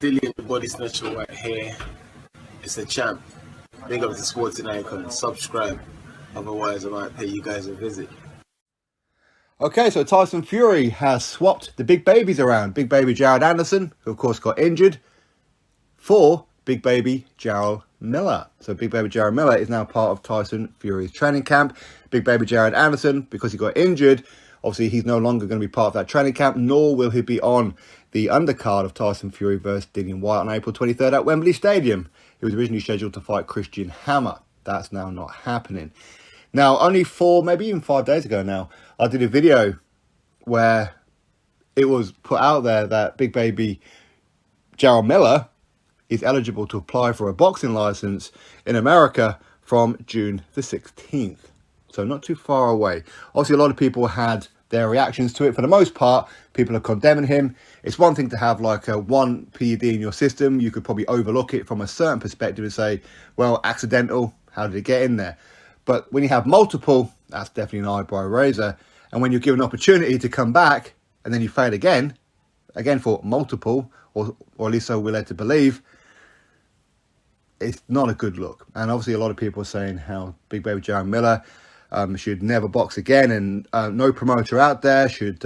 Dillian the Body Snatcher right here. It's a champ. Big up to Sporting Icon. Subscribe. Otherwise, I might pay you guys a visit. Okay, so Tyson Fury has swapped the big babies around. Big Baby Jarrell Anderson, who of course got injured, for Big Baby Jarrell Miller. So Big Baby Jarrell Miller is now part of Tyson Fury's training camp. Big Baby Jarrell Anderson, because he got injured, obviously he's no longer going to be part of that training camp, nor will he be on the undercard of Tyson Fury versus Dillian Whyte on April 23rd at Wembley Stadium. He was originally scheduled to fight Christian Hammer. That's now not happening. Now, only 4, maybe even 5 days ago now, I did a video where it was put out there that Big Baby Jarrell Miller is eligible to apply for a boxing license in America from June the 16th. So not too far away. Obviously, a lot of people had their reactions to it. For the most part, people are condemning him. It's one thing to have like a one PED in your system. You could probably overlook it from a certain perspective and say, well, accidental, how did it get in there? But when you have multiple, that's definitely an eyebrow raiser. And when you're given an opportunity to come back and then you fail again for multiple, or at least so we're led to believe, it's not a good look. And obviously a lot of people are saying how Big Baby Jarrell Miller should never box again, and no promoter out there should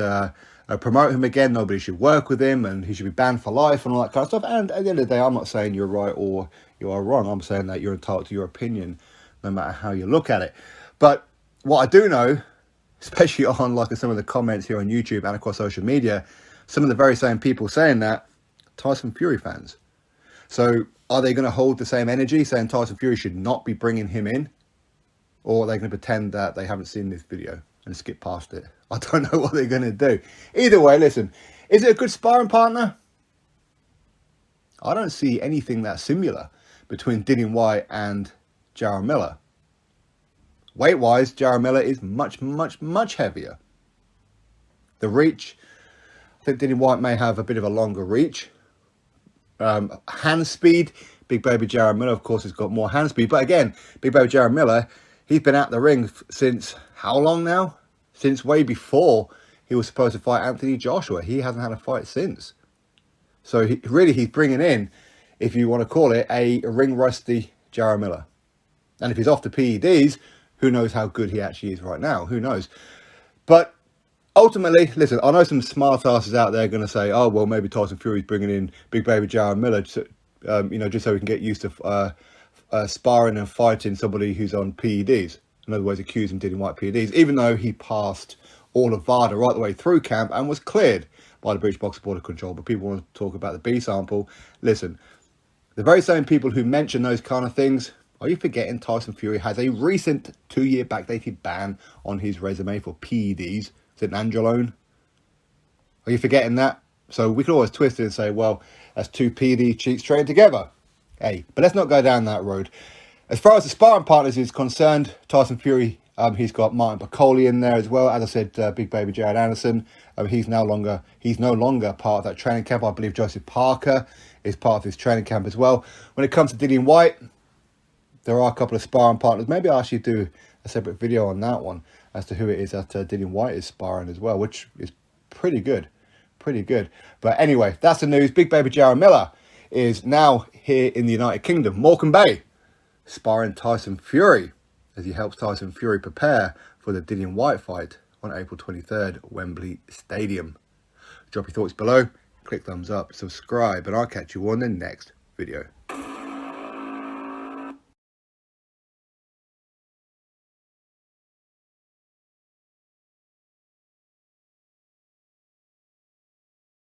promote him again. Nobody should work with him, and he should be banned for life and all that kind of stuff. And at the end of the day, I'm not saying you're right or you are wrong. I'm saying that you're entitled to your opinion, no matter how you look at it. But what I do know, especially on like some of the comments here on YouTube and across social media, some of the very same people saying that, Tyson Fury fans. So are they going to hold the same energy saying Tyson Fury should not be bringing him in? Or are they going to pretend that they haven't seen this video and skip past it? I don't know what they're going to do. Either way, listen, is it a good sparring partner? I don't see anything that's similar between Dillian Whyte and Jarrell Miller. Weight-wise, Jarrell Miller is much, much, much heavier. The reach, I think Dillian Whyte may have a bit of a longer reach. Hand speed, Big Baby Jarrell Miller, of course, has got more hand speed. But again, Big Baby Jarrell Miller, he's been out the ring since how long now? Since way before he was supposed to fight Anthony Joshua. He hasn't had a fight since. So he's bringing in, if you want to call it, a ring rusty Jarrell Miller. And if he's off the PEDs, who knows how good he actually is right now? Who knows? But ultimately, listen, I know some smart asses out there are going to say, oh, well, maybe Tyson Fury's bringing in Big Baby Jarrell Miller, just so we can get used to sparring and fighting somebody who's on PEDs. In other words, accusing Dillian Whyte PEDs, even though he passed all of VADA right the way through camp and was cleared by the British Boxing Board of Control. But people want to talk about the B sample. Listen, the very same people who mention those kind of things, are you forgetting Tyson Fury has a recent 2-year backdated ban on his resume for PEDs? Is it Nandrolone? Are you forgetting that? So we could always twist it and say, well, that's 2 PED cheats trained together. Hey, but let's not go down that road. As far as the sparring partners is concerned, Tyson Fury, he's got Martin Bakole in there as well. As I said, Big Baby Jarrell Anderson, he's no longer part of that training camp. I believe Joseph Parker is part of this training camp as well. When it comes to Dillian Whyte, there are a couple of sparring partners. Maybe I'll actually do a separate video on that one as to who it is that Dillian Whyte is sparring as well, which is pretty good. Pretty good. But anyway, that's the news. Big Baby Jarrell Miller is now here in the United Kingdom, Morecambe Bay, sparring Tyson Fury as he helps Tyson Fury prepare for the Dillian Whyte fight on April 23rd, Wembley Stadium. Drop your thoughts below, click thumbs up, subscribe, and I'll catch you on the next video.